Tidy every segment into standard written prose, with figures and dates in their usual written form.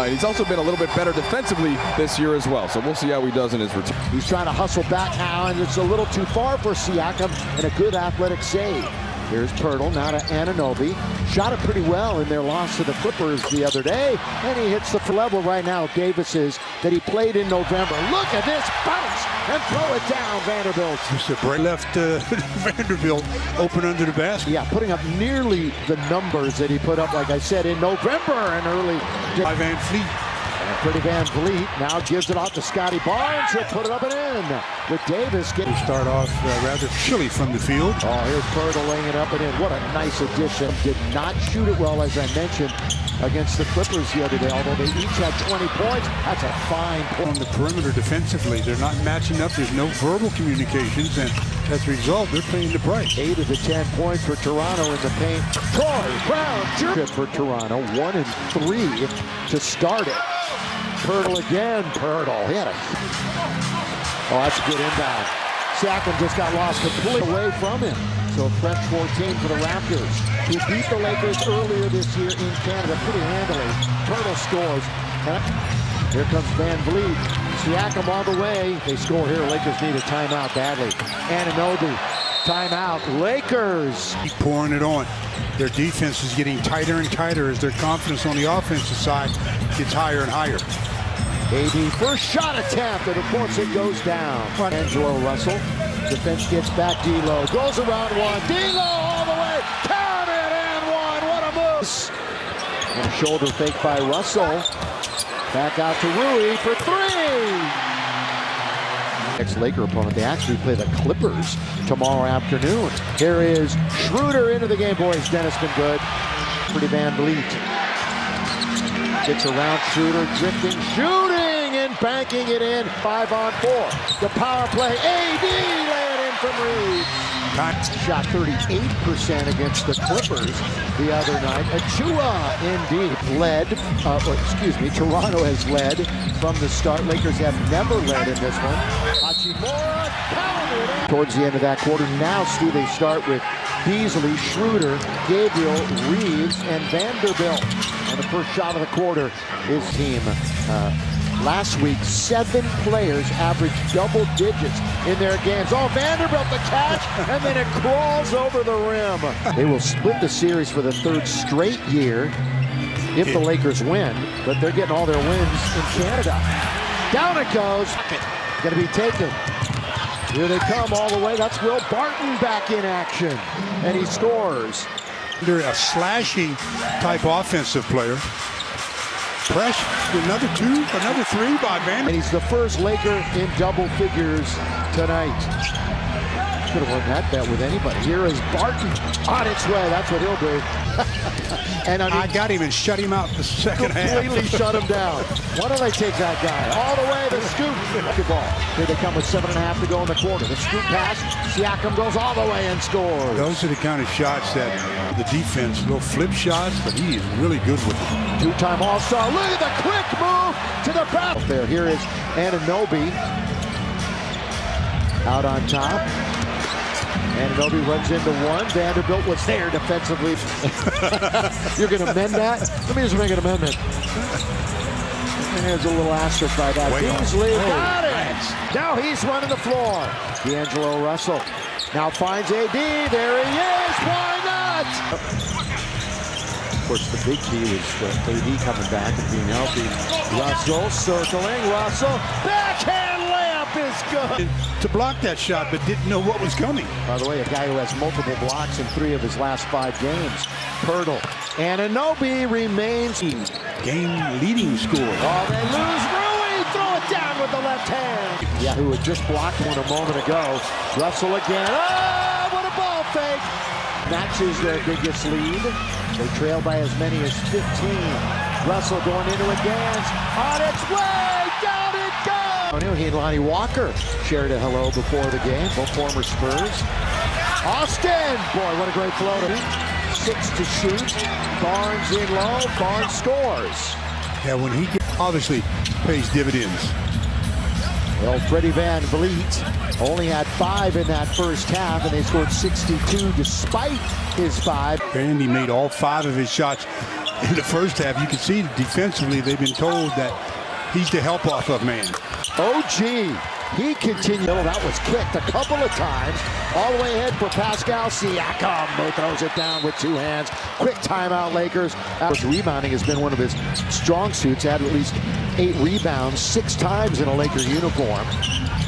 He's also been a little bit better defensively this year as well, so we'll see how he does in his return. He's trying to hustle back now, and it's a little too far for Siakam, and a good athletic save. Here's Pirtle, now to Anunoby. Shot it pretty well in their loss to the Clippers the other day, and he hits the level right now. Davis is that he played in November. Look at this bounce and throw it down, Vanderbilt. Just a break left Vanderbilt open under the basket. Yeah, putting up nearly the numbers that he put up, like I said, in November and early. By Van Fleet. And Freddie Van Vliet now gives it off to Scotty Barnes. He'll put it up and in. With Davis getting start off rather chilly from the field. Oh, here's Pirtle laying it up and in. What a nice addition. Did not shoot it well, as I mentioned, against the Clippers the other day, although they each had 20 points. That's a fine point. On the perimeter defensively, they're not matching up. There's no verbal communications, and as a result, they're paying the price. 8 of the 10 points for Toronto in the paint. Troy Brown for Toronto, 1 and 3 to start it. Pirtle again. Pirtle. He had a... Oh, that's a good inbound. Siakam just got lost completely away from him. So fresh 14 for the Raptors, who beat the Lakers earlier this year in Canada pretty handily. Pirtle scores. And here comes Van Vliet. Siakam all the way. They score here. Lakers need a timeout badly. Anunoby. Timeout. Lakers. Pouring it on. Their defense is getting tighter and tighter as their confidence on the offensive side gets higher and higher. AD first shot attempt, and of course it goes down. Angelo Russell. Defense gets back. D'Lo goes around one. D'Lo all the way. Count it and one. What a move. And a shoulder fake by Russell. Back out to Rui for 3. Next Laker opponent, they actually play the Clippers tomorrow afternoon. Here is Schroeder into the game. Boys, Dennis been good. Pretty Van Vliet. Gets around Schroeder, drifting, shooting, and banking it in. 5-on-4. The power play. AD laying in from Reeves. Shot 38% against the Clippers the other night. Achua indeed led. Toronto has led from the start. Lakers have never led in this one. Hachimura countered. Towards the end of that quarter, now, Stu, they start with Beasley, Schroeder, Gabriel, Reeves, and Vanderbilt. And the first shot of the quarter is team. Last week, 7 players averaged double digits in their games. Oh, Vanderbilt the catch, and then it crawls over the rim. They will split the series for the 3rd straight year if the Lakers win, but they're getting all their wins in Canada. Down it goes. Going to be taken. Here they come all the way. That's Will Barton back in action, and he scores. They're a slashing type offensive player. Press, another 2, another 3 by Van. And he's the first Laker in double figures tonight. Could have won that bet with anybody. Here is Barton on its way. That's what he'll do. And I got him and shut him out the second half. Completely shut him down. Why don't they take that guy? All the way, the scoop. Basketball. Here they come with 7.5 to go in the quarter. The scoop pass. Siakam goes all the way and scores. Those are the kind of shots that the defense, little flip shots, but he is really good with it. 2-time All-Star. Look at the quick move to the back. There, here is Anunoby. Out on top. Anunoby runs into one. Vanderbilt was there defensively. You're going to mend that? Let me just make an amendment. And there's a little asterisk by that. Beasley got it. Nice. Now he's running the floor. D'Angelo Russell now finds AD. There he is. Why not? Of course, the big key was AD coming back and being healthy. Russell circling. Russell. Backhand layup is good. To block that shot, but didn't know what was coming. By the way, a guy who has multiple blocks in 3 of his last 5 games. Pirtle. Anunoby remains game-leading score. Oh, they lose. Rui, throw it down with the left hand. Yeah, who had just blocked one a moment ago. Russell again. Oh, what a ball fake. Matches their biggest lead. They trail by as many as 15. Russell going into a dance. On its way. Down it goes. He and Lonnie Walker shared a hello before the game. Both former Spurs. Austin. Boy, what a great floater. 6 to shoot. Barnes in low. Barnes scores. Yeah, when he obviously pays dividends. Well, Freddie Van Vliet only had 5 in that first half, and they scored 62 despite his 5. Vandy made all 5 of his shots in the first half, you can see defensively they've been told that he's the help-off of man. OG, he continued. That was kicked a couple of times. All the way ahead for Pascal Siakam, who throws it down with two hands. Quick timeout, Lakers. Rebounding has been one of his strong suits. Had at least 8 rebounds 6 times in a Laker uniform.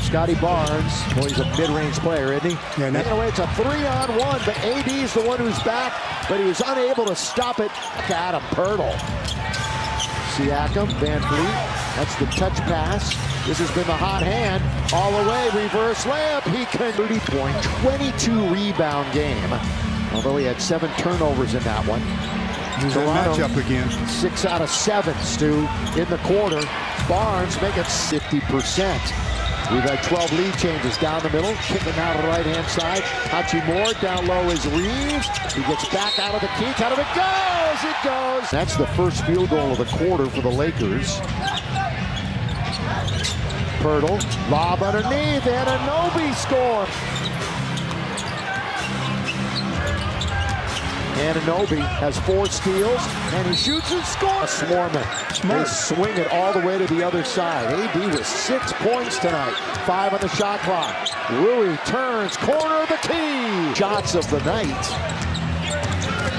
Scotty Barnes, well, he's a mid-range player, isn't he? Yeah, taking away, it's a 3-on-1, but AD's the one who's back, but he was unable to stop it. Adam Pirtle. Siakam, Van Vliet, that's the touch pass. This has been the hot hand, all the way, reverse layup. He can 30-point, 22-rebound game, although he had 7 turnovers in that one. He's a matchup again. 6 out of 7, Stu, in the quarter. Barnes make it 50%. We've had 12 lead changes down the middle, kicking out of the right-hand side. Hachimura down low is Reeves. He gets back out of the key, out of it goes! It goes! That's the first field goal of the quarter for the Lakers. Pirtle, lob underneath, and Anunoby score. Anunoby has 4 steals, and he shoots and scores. Swarman. They swing it all the way to the other side. AD with 6 points tonight. 5 on the shot clock. Rui turns, corner of the key. Shots of the night.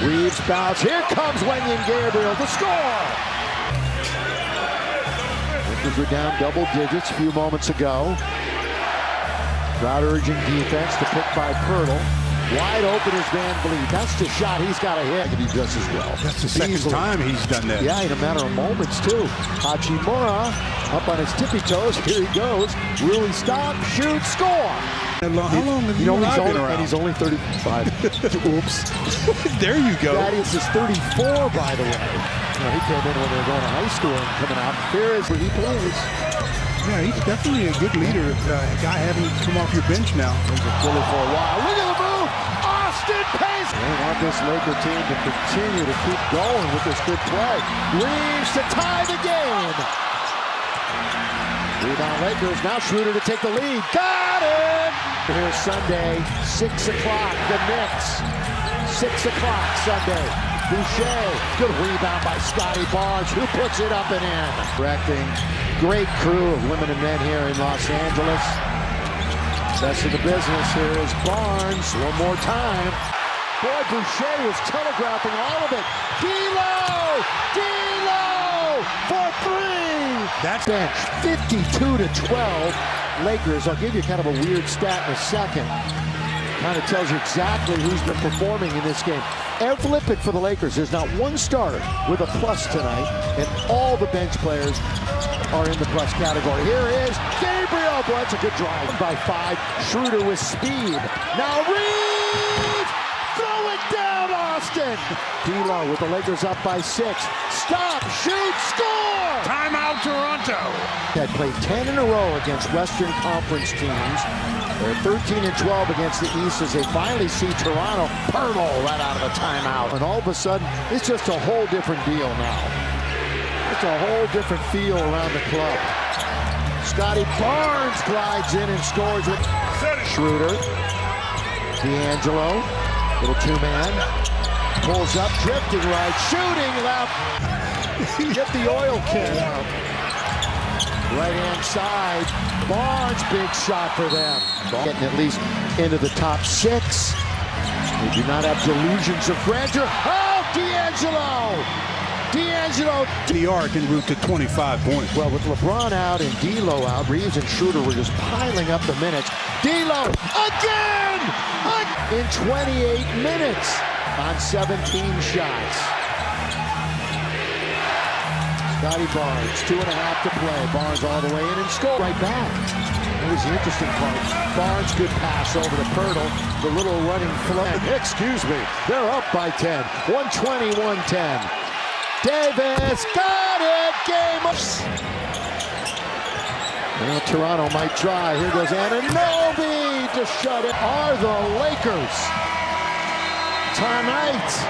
Reeves bounce. Here comes Wenyen Gabriel to score. Lakers were down double digits a few moments ago. Crowd urging defense to pick by Pirtle. Wide open is Van Vliet. That's the shot he's got to hit. He does as well. That's the second time he's done that. Yeah, in a matter of moments, too. Hachimura up on his tippy toes. Here he goes. Really stop, shoot, score. How long have you been around? And he's only 35. Oops. There you go. That is his 34, by the way. He came in when they were going to high school and coming out. Here is where he plays. Yeah, he's definitely a good leader. Guy having come off your bench now. He's a Philly for a while. Look at the move! Austin Pace! They want this Laker team to continue to keep going with this good play. Reeves to tie the game. Rebound Lakers. Now Schroeder to take the lead. Got it! Here's Sunday, 6 o'clock. The Knicks. 6 o'clock Sunday. Boucher. Good rebound by Scotty Barnes, who puts it up and in. Directing. Great crew of women and men here in Los Angeles. Best of the business. Here is Barnes one more time. Boy, Boucher was telegraphing all of it. D'Lo! D'Lo! For 3! That's bench. 52-12. Lakers. I'll give you kind of a weird stat in a second. Kind of tells you exactly who's been performing in this game. Flip it for the Lakers. There's not one starter with a plus tonight, and all the bench players are in the plus category. Here is Gabriel. Boy, that's a good drive by 5. Schroeder with speed. Now Reeves! Throw it down, Austin! D'Lo with the Lakers up by 6. Stop, shoot, score! timeout, Toronto. Had played 10 in a row against Western Conference teams. They're 13-12 against the East as they finally see Toronto. Pirtle right out of a timeout. And all of a sudden, it's just a whole different deal now. It's a whole different feel around the club. Scotty Barnes glides in and scores with Schroeder. D'Angelo, little 2-man. Pulls up, drifting right, shooting left. Get the oil can out. Right-hand side, Barnes, big shot for them. Getting at least into the top 6. They do not have delusions of grandeur. Oh, D'Angelo! D'Angelo! The arc en route to 25 points. Well, with LeBron out and D'Lo out, Reeves and Schroeder were just piling up the minutes. D'Lo again! In 28 minutes on 17 shots. Scotty Barnes, 2.5 to play. Barnes all the way in and score right back. That was the interesting part. Barnes, good pass over to Pirtle. The little running flow. Excuse me. They're up by 10. 120-110. Davis got it. Game up. Well, Toronto might try. Here goes Anunoby to shut it. Are the Lakers tonight?